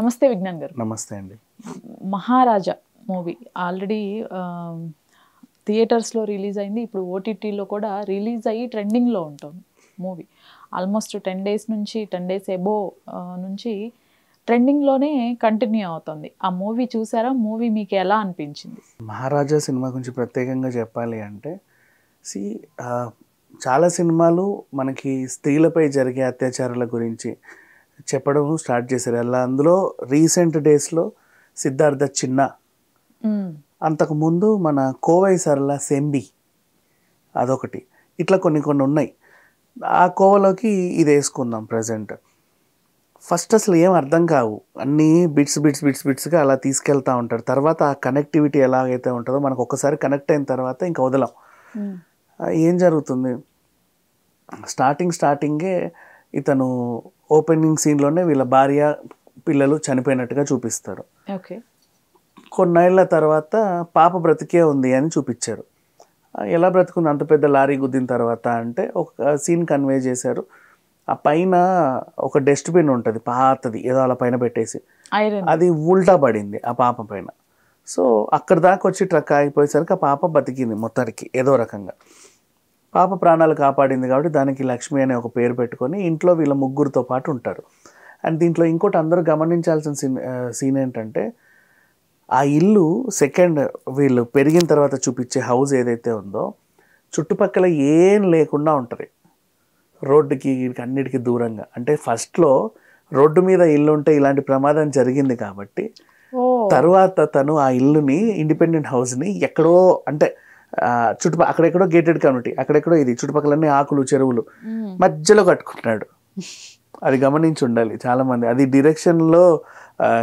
నమస్తే విజ్ఞాన్ గారు. నమస్తే అండి. మహారాజా మూవీ ఆల్రెడీ థియేటర్స్లో రిలీజ్ అయింది. ఇప్పుడు ఓటీటీలో కూడా రిలీజ్ అయ్యి ట్రెండింగ్లో ఉంటుంది మూవీ. ఆల్మోస్ట్ 10 days నుంచి 10 days ఎబో నుంచి ట్రెండింగ్లోనే కంటిన్యూ అవుతుంది. ఆ మూవీ చూసారా? మూవీ మీకు ఎలా అనిపించింది? మహారాజా సినిమా గురించి ప్రత్యేకంగా చెప్పాలి అంటే చాలా సినిమాలు మనకి స్త్రీలపై జరిగే అత్యాచారాల గురించి చెప్పడం స్టార్ట్ చేశారు. అలా అందులో రీసెంట్ డేస్లో సిద్ధార్థ చిన్న, అంతకుముందు మన కోవై సరళ సెంబి అదొకటి, ఇట్లా కొన్ని ఉన్నాయి. ఆ కోవలోకి ఇది వేసుకుందాం ప్రజెంట్. ఫస్ట్ అసలు ఏం అర్థం కావు, అన్నీ బిట్స్గా అలా తీసుకెళ్తూ ఉంటారు. తర్వాత ఆ కనెక్టివిటీ ఎలాగైతే ఉంటుందో మనకు ఒక్కసారి కనెక్ట్ అయిన తర్వాత ఇంకా వదలం. ఏం జరుగుతుంది, స్టార్టింగే ఇతను ఓపెనింగ్ సీన్లోనే వీళ్ళ భార్య పిల్లలు చనిపోయినట్టుగా చూపిస్తారు. కొన్నేళ్ల తర్వాత పాప బ్రతికే ఉంది అని చూపించారు. ఎలా బ్రతుకుంది అంత పెద్ద లారీ గుద్దిన తర్వాత అంటే ఒక సీన్ కన్వే చేశారు. ఆ పైన ఒక డస్ట్బిన్ ఉంటుంది పాతది, ఏదో అలా పైన పెట్టేసి అది ఉల్టా పడింది ఆ పాప పైన. సో అక్కడ దాకా వచ్చి ట్రక్ ఆగిపోయేసరికి ఆ పాప బతికింది మొత్తానికి ఏదో రకంగా. పాప ప్రాణాలు కాపాడింది కాబట్టి దానికి లక్ష్మి అనే ఒక పేరు పెట్టుకొని ఇంట్లో వీళ్ళ ముగ్గురితో పాటు ఉంటారు. అండ్ దీంట్లో ఇంకోటి అందరూ గమనించాల్సిన సీన్ ఏంటంటే, ఆ ఇల్లు సెకండ్ వీళ్ళు పెరిగిన తర్వాత చూపించే హౌస్ ఏదైతే ఉందో చుట్టుపక్కల ఏం లేకుండా ఉంటుంది, రోడ్డుకి అన్నిటికీ దూరంగా. అంటే ఫస్ట్లో రోడ్డు మీద ఇల్లు ఉంటే ఇలాంటి ప్రమాదం జరిగింది కాబట్టి తర్వాత తను ఆ ఇల్లుని, ఇండిపెండెంట్ హౌస్ని ఎక్కడో అంటే అక్కడెక్కడో గేటెడ్ కమ్యూనిటీ, అక్కడెక్కడో ఇది చుట్టుపక్కలన్నీ ఆకులు చెరువులు మధ్యలో కట్టుకుంటున్నాడు. అది గమనించి ఉండాలి చాలా మంది. అది డైరెక్షన్లో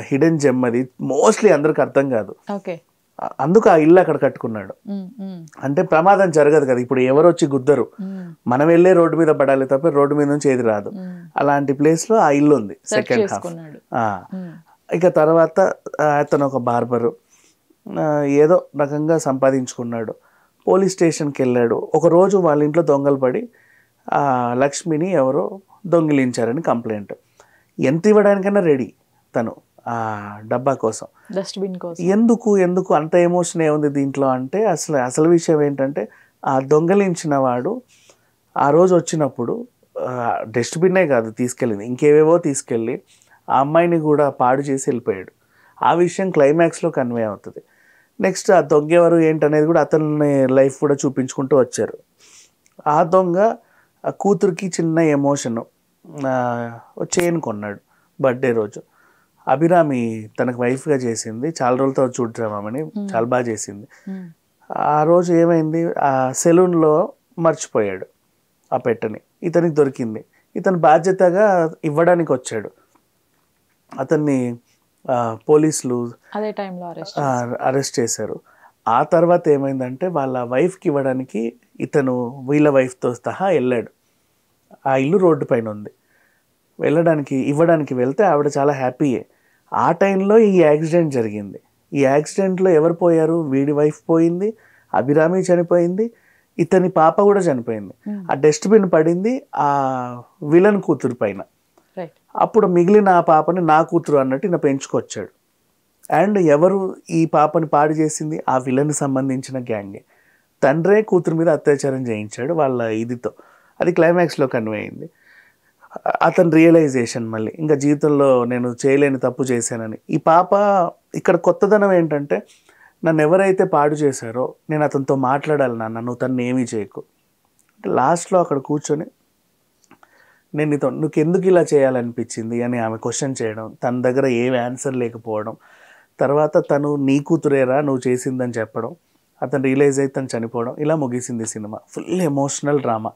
హిడెన్ జెమ్, అది మోస్ట్లీ అందరికి అర్థం కాదు. అందుకు ఆ ఇల్లు అక్కడ కట్టుకున్నాడు. అంటే ప్రమాదం జరగదు కదా, ఇప్పుడు ఎవరు వచ్చి గుద్దరు, మనం వెళ్ళే రోడ్డు మీద పడాలి తప్ప రోడ్డు మీద నుంచి ఏది రాదు. అలాంటి ప్లేస్లో ఆ ఇల్లు ఉంది సెకండ్ హాఫ్. ఇక తర్వాత అతను ఒక బార్బరు, ఏదో రకంగా సంపాదించుకున్నాడు. పోలీస్ స్టేషన్కి వెళ్ళాడు. ఒకరోజు వాళ్ళ ఇంట్లో దొంగలు పడి లక్ష్మిని ఎవరో దొంగిలించారని కంప్లైంట్. ఎంత ఇవ్వడానికైనా రెడీ తను ఆ డబ్బా కోసం, డస్ట్బిన్ కోసం. ఎందుకు అంత ఎమోషన్ ఏముంది దీంట్లో అంటే, అసలు విషయం ఏంటంటే, ఆ దొంగలించిన వాడు ఆ రోజు వచ్చినప్పుడు డస్ట్బిన్నే కాదు తీసుకెళ్ళింది, ఇంకేవేవో తీసుకెళ్ళి ఆ అమ్మాయిని కూడా పాడు చేసి వెళ్ళిపోయాడు. ఆ విషయం క్లైమాక్స్లో కన్వే అవుతుంది. నెక్స్ట్ ఆ దొంగ ఎవరు ఏంటనేది కూడా అతని లైఫ్ కూడా చూపించుకుంటూ వచ్చారు. ఆ దొంగ ఆ కూతురికి చిన్న ఎమోషను, చైన్ కొన్నాడు బర్త్డే రోజు. అభిరామి తనకు వైఫ్గా చేసింది, చాలా రోజులతో చూడరామని చాలా బాగా చేసింది. ఆ రోజు ఏమైంది, ఆ సెలూన్లో మర్చిపోయాడు ఆ పెట్టని. ఇతనికి దొరికింది, ఇతను బాధ్యతగా ఇవ్వడానికి వచ్చాడు. అతన్ని పోలీసులు అదే టైంలో అరెస్ట్ చేశారు. ఆ తర్వాత ఏమైందంటే, వాళ్ళ వైఫ్కి ఇవ్వడానికి ఇతను వీళ్ళ వైఫ్తో సహా వెళ్ళాడు. ఆ ఇల్లు రోడ్డు పైన ఉంది. ఇవ్వడానికి వెళ్తే ఆవిడ చాలా హ్యాపీయే. ఆ టైంలో ఈ యాక్సిడెంట్ జరిగింది. ఈ యాక్సిడెంట్లో ఎవరు పోయారు, వీడి వైఫ్ పోయింది, అభిరామి చనిపోయింది, ఇతని పాప కూడా చనిపోయింది. ఆ డస్ట్బిన్ పడింది ఆ విలన్ కూతురు పైన. అప్పుడు మిగిలిన ఆ పాపని నా కూతురు అన్నట్టు ఈయన పెంచుకొచ్చాడు. అండ్ ఎవరు ఈ పాపని పాడు చేసింది, ఆ విలన్కి సంబంధించిన గ్యాంగే. తండ్రే కూతురు మీద అత్యాచారం చేయించాడు వాళ్ళ ఇదితో. అది క్లైమాక్స్లో కన్వే అయింది. అతని రియలైజేషన్ మళ్ళీ ఇంకా జీవితంలో నేను చేయలేని తప్పు చేశానని. ఈ పాప ఇక్కడ కొత్తదనం ఏంటంటే, నన్ను ఎవరైతే పాడు చేశారో నేను అతనితో మాట్లాడాలి, నువ్వు తను ఏమీ చేయకు. లాస్ట్లో అక్కడ కూర్చొని నువ్వు ఎందుకు ఇలా చేయాలనిపించింది అని ఆమె క్వశ్చన్ చేయడం, తన దగ్గర ఏం ఆన్సర్ లేకపోవడం, తర్వాత తను నీ కూతురేరా నువ్వు చేసిందని చెప్పడం, అతను రియలైజ్ అయితే తను చనిపోవడం, ఇలా ముగిసింది cinema. Full emotional drama.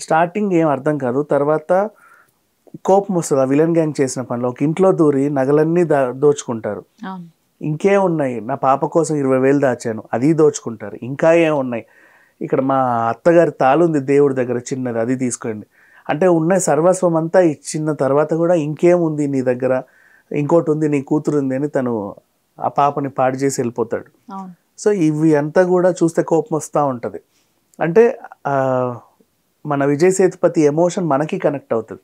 Starting ఏం అర్థం కాదు, తర్వాత కోపం వస్తుంది. ఆ విలన్ గ్యాంగ్ చేసిన పనిలో ఒక ఇంట్లో దూరి నగలన్నీ దోచుకుంటారు. ఇంకేం ఉన్నాయి, నా పాప కోసం 20,000 దాచాను, అది దోచుకుంటారు. ఇంకా ఏం ఉన్నాయి, ఇక్కడ మా అత్తగారి తాళుంది దేవుడి దగ్గర చిన్నది, అది తీసుకోండి అంటే ఉన్న సర్వస్వం అంతా ఇచ్చిన తర్వాత కూడా ఇంకేముంది నీ దగ్గర, ఇంకోటి ఉంది, నీ కూతురు ఉంది అని తను ఆ పాపని పాడు చేసి వెళ్ళిపోతాడు. సో ఇవి అంతా కూడా చూస్తే కోపం వస్తూ ఉంటుంది. అంటే మన విజయ్ సేతుపతి ఎమోషన్ మనకి కనెక్ట్ అవుతుంది.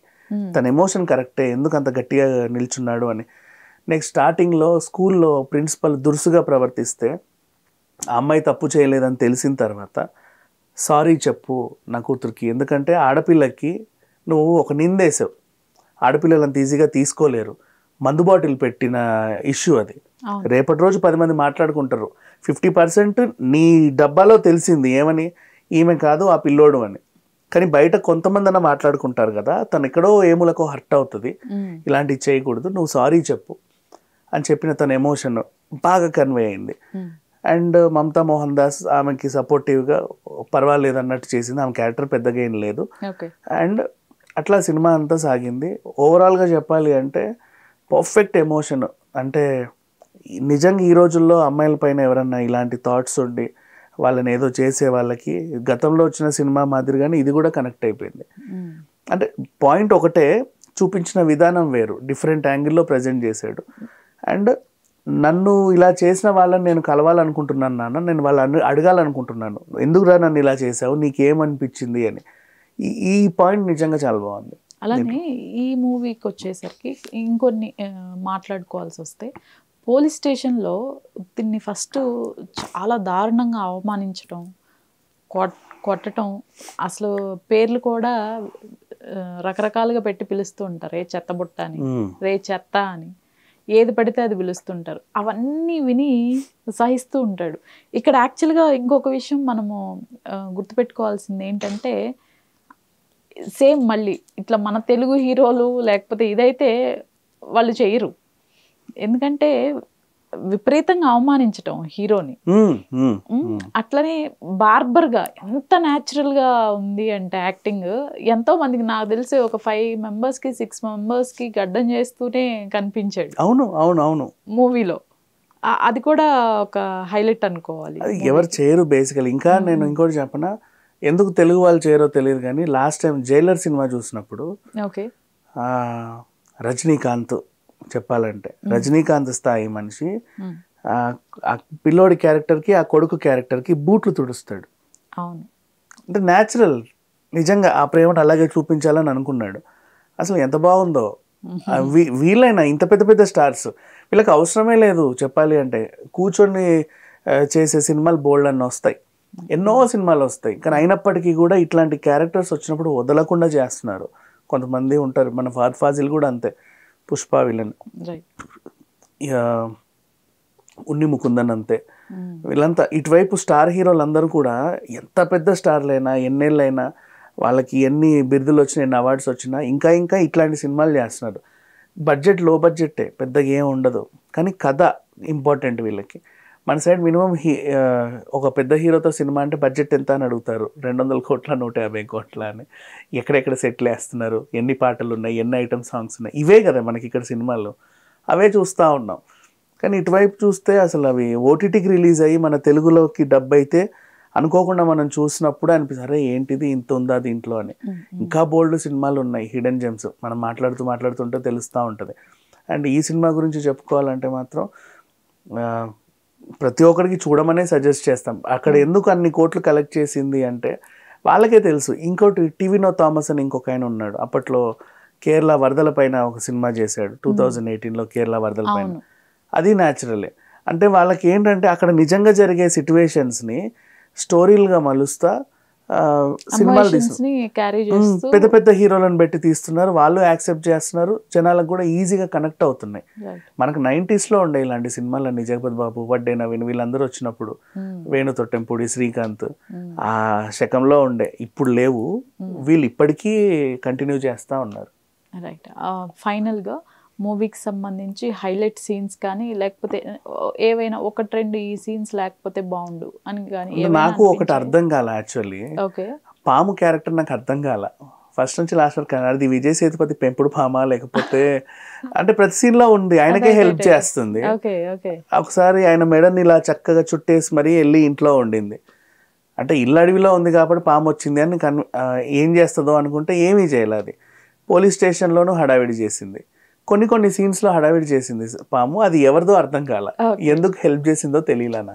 తన ఎమోషన్ కరెక్టే, ఎందుకు అంత గట్టిగా నిల్చున్నాడు అని. నెక్స్ట్ స్టార్టింగ్లో స్కూల్లో ప్రిన్సిపల్ దురుసుగా ప్రవర్తిస్తే ఆ అమ్మాయి తప్పు చేయలేదని తెలిసిన తర్వాత సారీ చెప్పు నా కూతురికి, ఎందుకంటే ఆడపిల్లకి నువ్వు ఒక నిందేసావు, ఆడపిల్లలు అంత ఈజీగా తీసుకోలేరు, మందు బాటిల్ పెట్టిన ఇష్యూ అది. రేపటి రోజు 10 మంది మాట్లాడుకుంటారు. 50% నీ డబ్బాలో తెలిసింది ఏమని, ఈమె కాదు ఆ పిల్లోడు అని. కానీ బయట కొంతమంది అన్న మాట్లాడుకుంటారు కదా, తను ఎక్కడో ఏములకో హర్ట్ అవుతుంది, ఇలాంటివి చేయకూడదు, నువ్వు సారీ చెప్పు అని చెప్పిన తన ఎమోషన్ బాగా కన్వే అయింది. అండ్ మమతా మోహన్ దాస్ ఆమెకి సపోర్టివ్గా పర్వాలేదు అన్నట్టు చేసింది. ఆమె క్యారెక్టర్ పెద్దగా ఏం లేదు. అండ్ అట్లా సినిమా అంతా సాగింది. ఓవరాల్గా చెప్పాలి అంటే పర్ఫెక్ట్ ఎమోషన్. అంటే నిజంగా ఈ రోజుల్లో అమ్మాయిల పైన ఎవరన్నా ఇలాంటి థాట్స్ ఉండి వాళ్ళని ఏదో చేసే వాళ్ళకి గతంలో వచ్చిన సినిమా మాదిరిగానే ఇది కూడా కనెక్ట్ అయిపోయింది. అంటే పాయింట్ ఒకటే, చూపించిన విధానం వేరు, డిఫరెంట్ యాంగిల్లో ప్రజెంట్ చేశాడు. అండ్ నన్ను ఇలా చేసిన వాళ్ళని నేను కలవాలనుకుంటున్నాను నాన్న, నేను వాళ్ళని అడగాలనుకుంటున్నాను, ఎందుకురా నన్ను ఇలా చేసావు, నీకేమనిపించింది అని. ఈ పాయింట్ నిజంగా చాలా బాగుంది. అలానే ఈ మూవీకి వచ్చేసరికి ఇంకొన్ని మాట్లాడుకోవాల్సి వస్తే, పోలీస్ స్టేషన్లో దీన్ని ఫస్ట్ చాలా దారుణంగా అవమానించడం, కొట్టడం, అసలు పేర్లు కూడా రకరకాలుగా పెట్టి పిలుస్తూ ఉంటారు. ఏ చెత్తబుట్ట అని, రే చెత్త అని, ఏది పడితే అది పిలుస్తుంటారు. అవన్నీ విని సహిస్తూ ఉంటాడు. ఇక్కడ యాక్చువల్గా ఇంకొక విషయం మనము గుర్తుపెట్టుకోవాల్సింది ఏంటంటే, సేమ్ మళ్ళీ ఇట్లా మన తెలుగు హీరోలు లేకపోతే ఇదైతే వాళ్ళు చేయరు. ఎందుకంటే విపరీతంగా అవమానించటం హీరోని. అట్లనే బార్బర్గా ఎంత న్యాచురల్గా ఉంది అంటే యాక్టింగ్, ఎంతో మందికి, నాకు తెలిసి ఒక 5 మెంబర్స్కి 6 మెంబర్స్కి గడ్డం చేస్తూనే కనిపించాడు. అవును అవును అవును మూవీలో. అది కూడా ఒక హైలైట్ అనుకోవాలి. అది ఎవరు చేయరు బేసికల్. ఇంకా నేను ఇంకోటి చెప్పనా, ఎందుకు తెలుగు వాళ్ళు చేయరో తెలియదు కానీ లాస్ట్ టైం జైలర్ సినిమా చూసినప్పుడు రజనీకాంత్, చెప్పాలంటే రజనీకాంత్ స్థాయి మనిషి ఆ పిల్లోడి క్యారెక్టర్కి ఆ కొడుకు క్యారెక్టర్కి బూట్లు తుడుస్తాడు. అంటే న్యాచురల్, నిజంగా ఆ ప్రేమను అలాగే చూపించాలని అనుకున్నాడు. అసలు ఎంత బాగుందో. వీళ్ళైనా ఇంత పెద్ద పెద్ద స్టార్స్, వీళ్ళకి అవసరమే లేదు చెప్పాలి అంటే. కూర్చొని చేసే సినిమాలు బోల్డ్ అన్న వస్తాయి, ఎన్నో సినిమాలు వస్తాయి, కానీ అయినప్పటికీ కూడా ఇట్లాంటి క్యారెక్టర్స్ వచ్చినప్పుడు వదలకుండా చేస్తున్నారు. కొంతమంది ఉంటారు, మన ఫహద్ ఫాజిల్ కూడా అంతే, పుష్ప విలన్, ఉన్ని ముకుందన్ అంతే. వీళ్ళంతా ఇటువైపు స్టార్ హీరోలందరూ కూడా ఎంత పెద్ద స్టార్లైనా, ఎన్నేళ్ళైనా, వాళ్ళకి ఎన్ని బిరుదులు వచ్చినా, ఎన్ని అవార్డ్స్ వచ్చినా ఇంకా ఇంకా ఇట్లాంటి సినిమాలు చేస్తున్నారు. బడ్జెట్ లో బడ్జెట్టే, పెద్దగా ఏం ఉండదు, కానీ కథ ఇంపార్టెంట్ వీళ్ళకి. మన సైడ్ మినిమం ఒక పెద్ద హీరోతో సినిమా అంటే బడ్జెట్ ఎంత అని అడుగుతారు. 200 కోట్ల 150 కోట్ల అని. ఎక్కడెక్కడ సెటిల్ వేస్తున్నారు, ఎన్ని పాటలు ఉన్నాయి, ఎన్ని ఐటమ్ సాంగ్స్ ఉన్నాయి, ఇవే కదా మనకి ఇక్కడ సినిమాల్లో. అవే చూస్తూ ఉన్నాం. కానీ ఇటువైపు చూస్తే అసలు అవి ఓటీటీకి రిలీజ్ అయ్యి మన తెలుగులోకి డబ్ అయితే అనుకోకుండా మనం చూసినప్పుడు అనిపిస్తుంది, అరే ఏంటిది ఇంత ఉందా దీంట్లో అని. ఇంకా బోల్డ్ సినిమాలు ఉన్నాయి, హిడెన్ జెమ్స్, మనం మాట్లాడుతుంటే తెలుస్తూ ఉంటుంది. అండ్ ఈ సినిమా గురించి చెప్పుకోవాలంటే మాత్రం ప్రతి ఒక్కరికి చూడమనే సజెస్ట్ చేస్తాం. అక్కడ ఎందుకు అన్ని కోట్లు కలెక్ట్ చేసింది అంటే వాళ్ళకే తెలుసు. ఇంకోటి టీవీనో థామస్ అని ఇంకొక ఆయన ఉన్నాడు, అప్పట్లో కేరళ వరదల పైన ఒక సినిమా చేశాడు 2018లో, కేరళ వరదల పైన. అది న్యాచురలే. అంటే వాళ్ళకి ఏంటంటే అక్కడ నిజంగా జరిగే సిచ్యువేషన్స్ని స్టోరీలుగా మలుస్తా సినిమాలు తీస్తున్నారు. పెద్ద పెద్ద హీరోలను పెట్టి తీస్తున్నారు, వాళ్ళు యాక్సెప్ట్ చేస్తున్నారు, జనాలకు కూడా ఈజీగా కనెక్ట్ అవుతున్నాయి. మనకు 90sలో ఉండే ఇలాంటి సినిమాలన్నీ, జగపతి బాబు, వడ్డే నవీన్, వీళ్ళందరూ వచ్చినప్పుడు, వేణు తొట్టెంపూడి, శ్రీకాంత్, ఆ శకంలో ఉండే, ఇప్పుడు లేవు. వీళ్ళు ఇప్పటికీ కంటిన్యూ చేస్తూ ఉన్నారు. రైట్. ఫైనల్గా మూవీకి సంబంధించి హైలైట్ సీన్స్ కానీ, లేకపోతే ఏవైనా 1-2 ఈ సీన్స్ లేకపోతే బాగుండు అని కానీ? నాకు ఒకటి అర్థం కాల యాక్చువల్లీ, పాము క్యారెక్టర్ నాకు అర్థం కాల ఫస్ట్ నుంచి లాస్ట్ వరకు. అది విజయ్ సేతుపతి పెంపుడు పామా లేకపోతే, అంటే ప్రతి సీన్ లో ఉంది, ఆయనకే హెల్ప్ చేస్తుంది. ఒకసారి ఆయన మెడని ఇలా చక్కగా చుట్టేసి మరీ వెళ్ళి ఇంట్లో ఉండింది. అంటే ఇల్లు అడవిలో ఉంది కాబట్టి పాము వచ్చింది అని ఏం చేస్తుందో అనుకుంటే ఏమీ చేయలేదు. అది పోలీస్ స్టేషన్లోనూ హడావిడి చేసింది, కొన్ని సీన్స్లో హడావిడి చేసింది పాము. అది ఎవరిదో అర్థం కాల, ఎందుకు హెల్ప్ చేసిందో తెలియలా నాకు.